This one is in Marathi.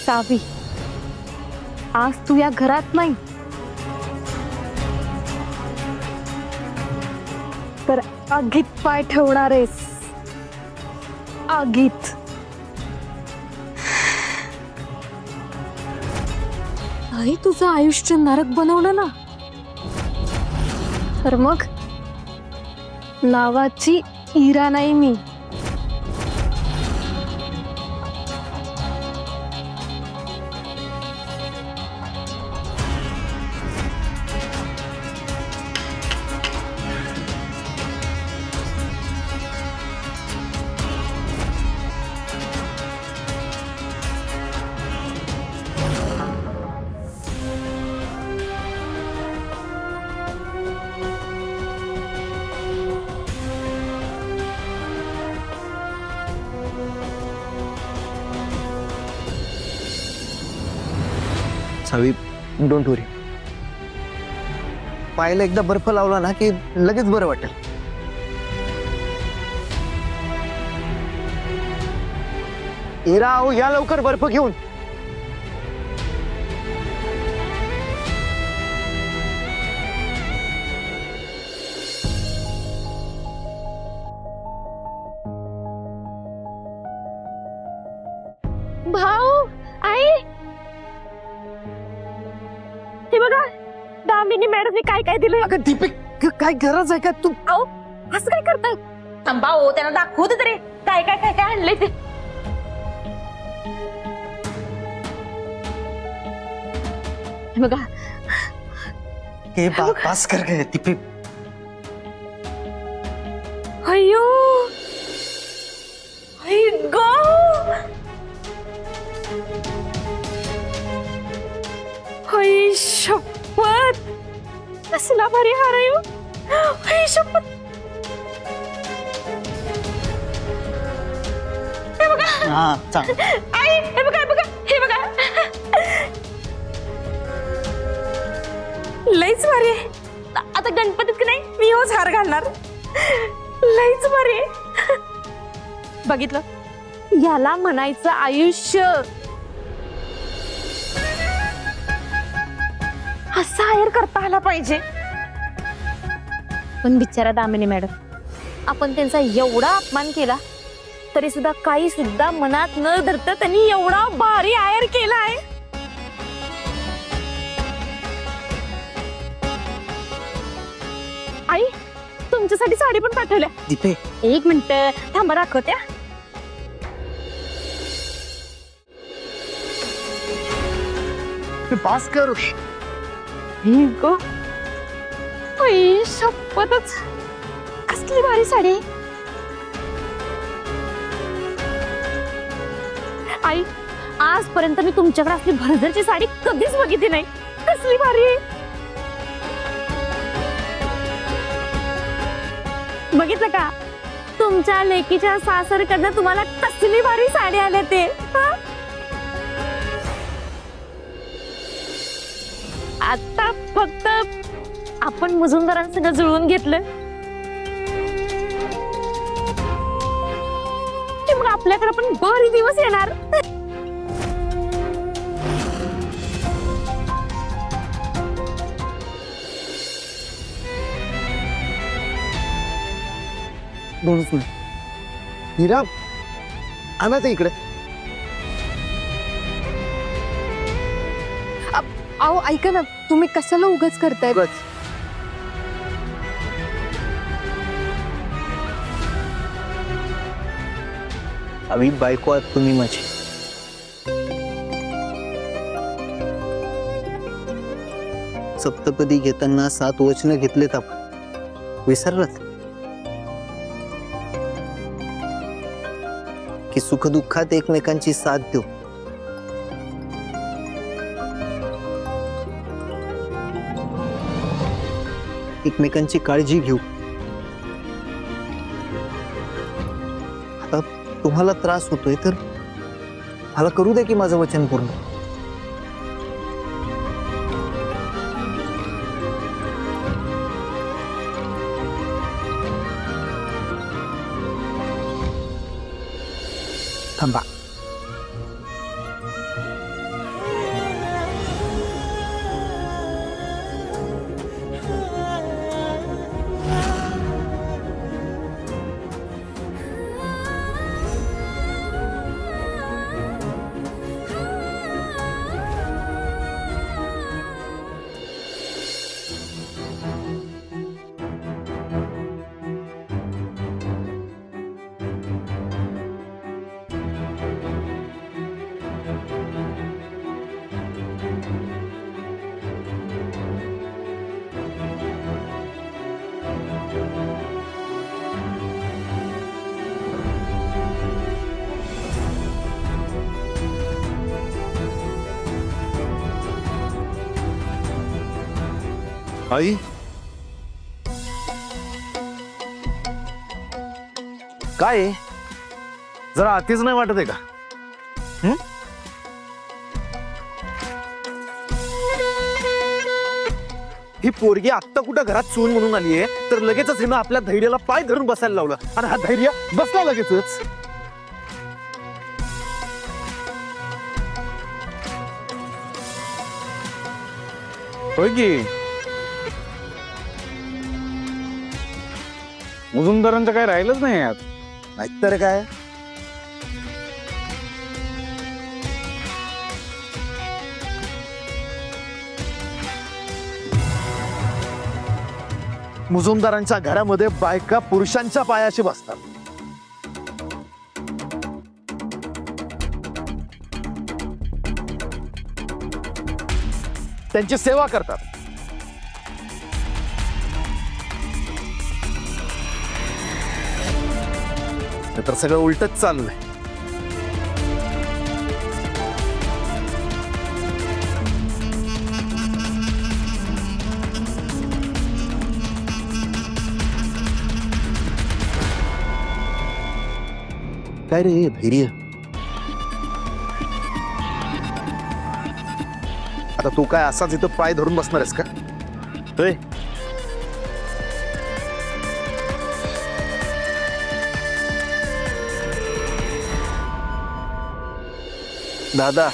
सावी, आज तू या घरात नाही तर आगीत पाय ठेवणार आहेस. आगीत. आई तुझं आयुष्य नरक बनवलं ना, तर मग नावाची इरा नाही मी. सावी, डोंट वरी. पायाला एकदा बर्फ लावला ना की लगेच बरं वाटेल. इरा, अहो या लवकर बर्फ घेऊन. भाऊ, आई, हे बघा दामिनी मॅडमने काय काय दिलं. अगं दीपिक, काय गरज आहे का तू? अहो असं काय करताय? थांबा हो, त्यांना दाखवू दे तरी काय काय काय काय आणलंय ते. हे बघा. हे पास कर गए दीपिक. अयो, आई गो, आई शपथ, कसला भारी हार आहे हो. आई शपथ. हे बघा. हा चांग. आई हे बघा, हे बघा, हे बघा. लईच भारी आहे. आता गणपतीत की नाही मी होच हार घालणार. लईच भारी आहे. बघितलं, याला म्हणायचं आयुष्य. असा हायर करता आला पाहिजे. पण बिचारा दामिनी मॅडम, आपण त्यांचा एवढा अपमान केला तरी सुद्धा काही सुद्धा मनात न धरता त्यांनी एवढा भारी आयर केलाय. आई तुमच्यासाठी साडी पण पाठवल्या. दीपे, एक मिनिट थांबा, दाखवत्या. पास कर. गो, आई शपथच, कसली भारी साडी. आई आजपर्यंत मी तुमच्याकडे असली भरजरची साडी कधीच बघितली नाही. कसली भारी आहे. बघितलं का, तुमच्या लेकीच्या सासरकडनं तुम्हाला कसली भारी साडी आले ते. आता फक्त आपण मुजुमदारांसंग जुळवून घेतलं की मग आपल्याकडे पण बरे दिवस येणार. दोनच मिनिट. हिरा, आणा ते इकडे. अहो ऐका ना, तुम्ही कशाला उगाच करताय. आम्ही बायको आहात तुम्ही माझी. सप्तपदी घेताना 7 वचन घेतलेत आपण, विसरलात? की सुखदुःखात एकमेकांची साथ देऊ, एकमेकांची काळजी घेऊ. आता तुम्हाला त्रास होतोय तर मला करू दे की माझं वचन पूर्ण. थांबा. आई काय आहे? जरा आतीच नाही वाटत आहे का? ही पोरगी आत्ता कुठं घरात सून म्हणून आलीये तर लगेचच हिनं आपल्या धैर्याला पाय धरून बसायला लावलं आणि हा धैर्य बसला लगेचच. होय की मुजुमदारांचं काय राहिलंच नाही यात. नाहीतर काय मुजुमदारांच्या घरामध्ये बायका पुरुषांच्या पायाशी बसतात. त्यांची सेवा करतात. तर सगळं उलटच चाललंय. काय रे धैर्य? आता तू काय असाच इथं पाय धरून बसणार आहेस का? होय दादा